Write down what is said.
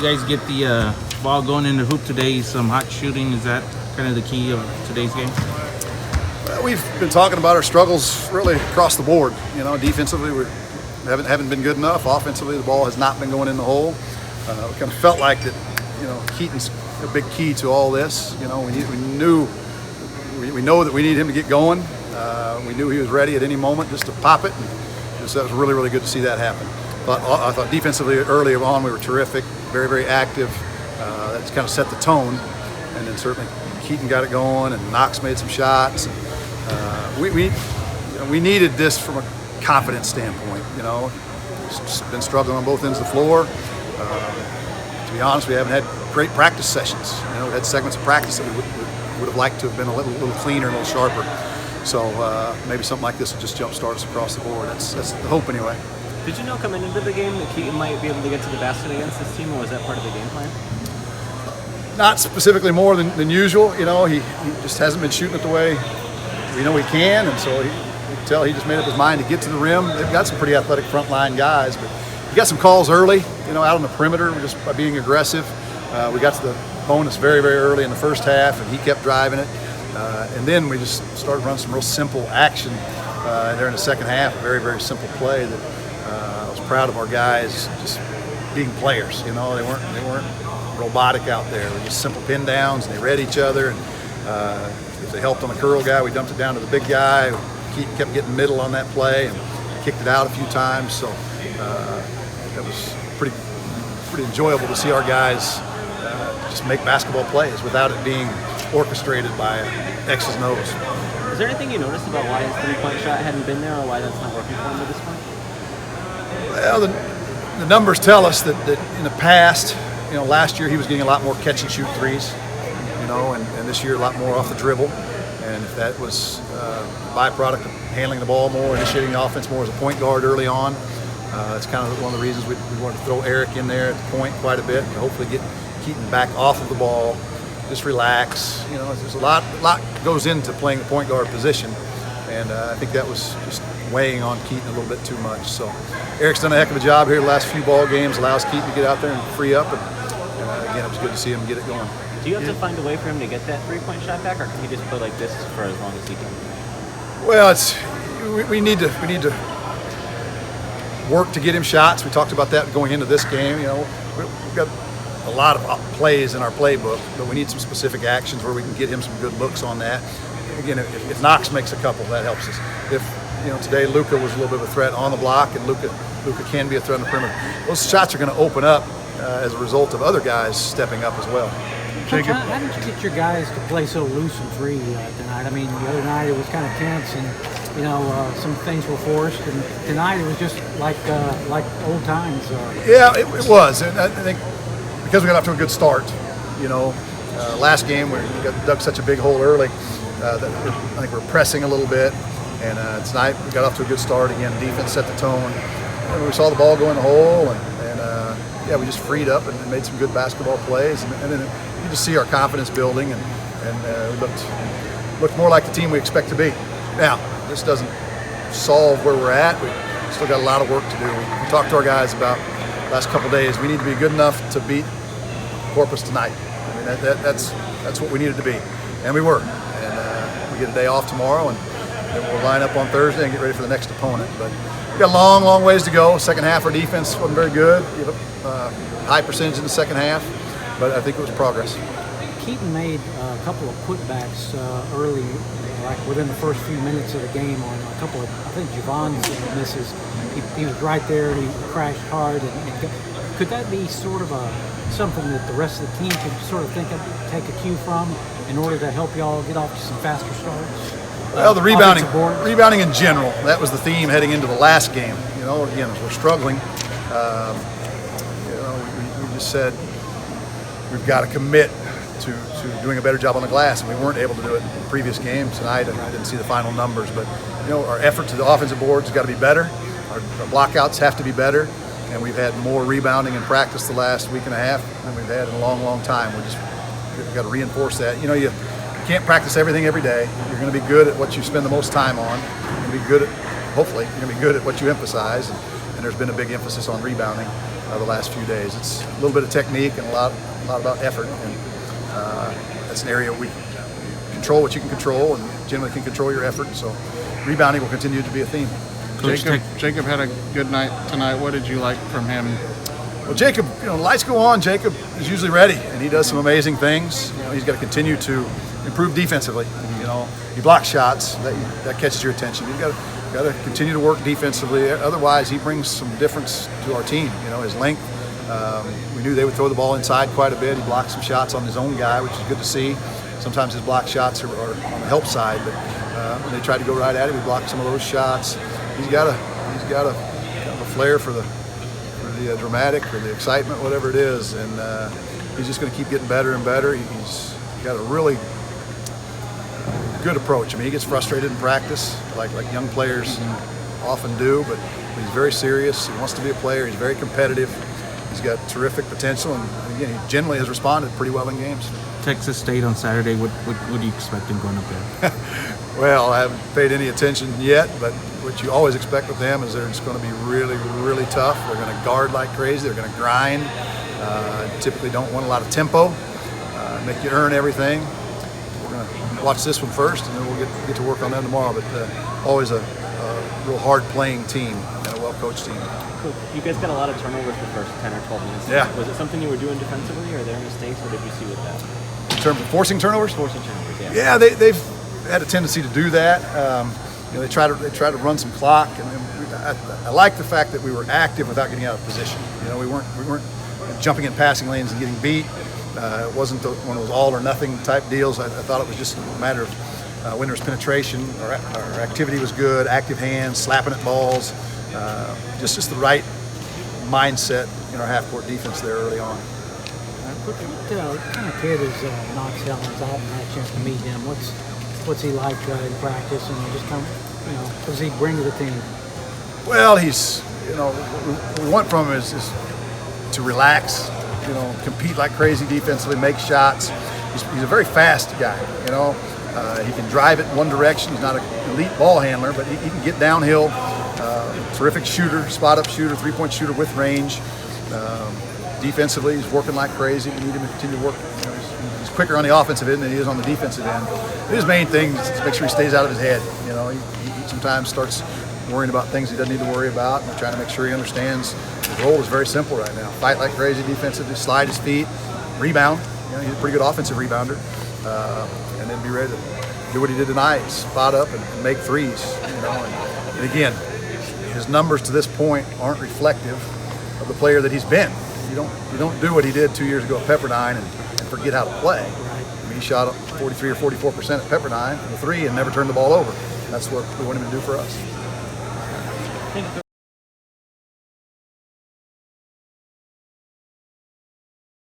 guys get the ball going in the hoop today? Some hot shooting, is that kind of the key of today's game? We've been talking about our struggles really across the board. You know, defensively we haven't been good enough. Offensively, the ball has not been going in the hole. We kind of felt like that. You know, Keaton's a big key to all this. You know, we know that we need him to get going. We knew he was ready at any moment just to pop it. And that was really, really good to see that happen. But I thought defensively early on we were terrific, very, very active. That's kind of set the tone. And then certainly Keaton got it going, and Knox made some shots. We needed this from a confidence standpoint. You know, just been struggling on both ends of the floor. To be honest, we haven't had great practice sessions. You know, we had segments of practice that we would have liked to have been a little cleaner, a little sharper. So maybe something like this will just jumpstart us across the board. That's the hope anyway. Did you know coming into the game that Keaton might be able to get to the basket against this team, or was that part of the game plan? Not specifically more than usual. You know, he just hasn't been shooting it the way we know he can, and so you can tell he just made up his mind to get to the rim. They've got some pretty athletic frontline guys, but he got some calls early, you know, out on the perimeter just by being aggressive. We got to the bonus very, very early in the first half, and he kept driving it. And then we just started running some real simple action there in the second half, a very, very simple play that I was proud of our guys just being players. You know, they weren't robotic out there. They were just simple pin downs, and they read each other. And if they helped on the curl guy, we dumped it down to the big guy. Keaton kept getting middle on that play and kicked it out a few times. So it was pretty enjoyable to see our guys just make basketball plays without it being orchestrated by X's and O's. Is there anything you noticed about why his three-point shot hadn't been there, or why that's not working for him at this point? Well, the numbers tell us that in the past, you know, last year he was getting a lot more catch and shoot threes, you know, and this year a lot more off the dribble. And if that was a byproduct of handling the ball more, initiating the offense more as a point guard early on, it's kind of one of the reasons we wanted to throw Eric in there at the point quite a bit and hopefully get Keaton back off of the ball, just relax. You know, there's a lot goes into playing the point guard position, and I think that was just weighing on Keaton a little bit too much. So Eric's done a heck of a job here the last few ball games, allows Keaton to get out there and free up, and again, it was good to see him get it going. Do you have to find a way for him to get that three-point shot back, or can he just play like this for as long as he can? Well, we need to work to get him shots. We talked about that going into this game. You know, we've got a lot of plays in our playbook, but we need some specific actions where we can get him some good looks on that. Again, if Knox makes a couple, that helps us. If, you know, today Luka was a little bit of a threat on the block, and Luka can be a threat on the perimeter. Those shots are going to open up as a result of other guys stepping up as well. Coach, how did you get your guys to play so loose and free tonight? I mean, the other night it was kind of tense, and you know some things were forced, and tonight it was just like old times. Yeah, it was, and I think because we got off to a good start, you know, last game we dug such a big hole early that I think we're pressing a little bit, and tonight we got off to a good start. Again, defense set the tone, and we saw the ball go in the hole, and yeah, we just freed up and made some good basketball plays, and then you just see our confidence building, and we looked more like the team we expect to be. Now, this doesn't solve where we're at. We still got a lot of work to do. We talked to our guys about the last couple of days. We need to be good enough to beat Corpus tonight. I mean, that's what we needed to be, and we were. And we get a day off tomorrow, and then we'll line up on Thursday and get ready for the next opponent. But we've got a long, long ways to go. Second half, our defense wasn't very good. Give up high percentage in the second half, but I think it was progress. Keaton made a couple of putbacks early, like within the first few minutes of the game on a couple of, I think, Javon's misses. He was right there, and he crashed hard. And could that be sort of something that the rest of the team could sort of take a cue from in order to help y'all get off to some faster starts? Well, the rebounding in general, that was the theme heading into the last game. You know, again, we're struggling. You know, we just said we've got to commit to doing a better job on the glass, and we weren't able to do it in the previous game tonight. And I didn't see the final numbers, but you know, our effort to the offensive boards has got to be better. Our blockouts have to be better, and we've had more rebounding in practice the last week and a half than we've had in a long, long time. We've got to reinforce that. You know, you can't practice everything every day. You're going to be good at what you spend the most time on. You're going to be good at, hopefully, you're going to be good at what you emphasize. And and there's been a big emphasis on rebounding the last few days. It's a little bit of technique and a lot about effort, and that's an area we control what you can control, and generally can control your effort. So rebounding will continue to be a theme. Jacob had a good night tonight. What did you like from him? Well, Jacob, lights go on. Jacob is usually ready, and he does some amazing things. He's got to continue to improve defensively. He blocks shots that catches your attention. You've got to continue to work defensively. Otherwise, he brings some difference to our team. His length. We knew they would throw the ball inside quite a bit. He blocked some shots on his own guy, which is good to see. Sometimes his block shots are on the help side, but when they tried to go right at him, we blocked some of those shots. He's got a kind of a flair for the dramatic or the excitement, whatever it is, and he's just going to keep getting better and better. He's got a really good approach. I mean, he gets frustrated in practice, like young players often do, but he's very serious. He wants to be a player. He's very competitive. He's got terrific potential, and again, he generally has responded pretty well in games. Texas State on Saturday. What do you expect him going up there? Well, I haven't paid any attention yet, but what you always expect with them is they're just going to be really, really tough. They're going to guard like crazy. They're going to grind. Typically don't want a lot of tempo. Make you earn everything. We're going to watch this one first, and then we'll get to work on them tomorrow. But always a real hard-playing team and a well-coached team. Cool. You guys got a lot of turnovers the first 10 or 12 minutes. Yeah. Was it something you were doing defensively, or are there mistakes? What did you see with that? In terms of forcing turnovers? Forcing turnovers, yeah. Yeah, they've had a tendency to do that. They try to run some clock, and I like the fact that we were active without getting out of position. We weren't jumping in passing lanes and getting beat. It wasn't one of those all or nothing type deals. I thought it was just a matter of when there was penetration, our activity was good, active hands, slapping at balls, just the right mindset in our half-court defense there early on. What kind of kid is Knox Helens? I haven't had a chance to meet him. What's he like in practice, and just what does he bring to the team? Well, he's, what we want from him is to relax, compete like crazy defensively, make shots. He's a very fast guy, He can drive it in one direction. He's not an elite ball handler, but he can get downhill. Terrific shooter, spot-up shooter, three-point shooter with range. Defensively, he's working like crazy. We need him to continue to work. He's quicker on the offensive end than he is on the defensive end. His main thing is to make sure he stays out of his head. He sometimes starts worrying about things he doesn't need to worry about, and trying to make sure he understands his role is very simple right now. Fight like crazy defensively, slide his feet, rebound. He's a pretty good offensive rebounder, and then be ready to do what he did tonight: spot up and make threes. And again, his numbers to this point aren't reflective of the player that he's been. You don't do what he did 2 years ago at Pepperdine and forget how to play. I mean, he shot up 43 or 44% at Pepperdine from the three and never turned the ball over. That's what we want him to do for us. Thank you.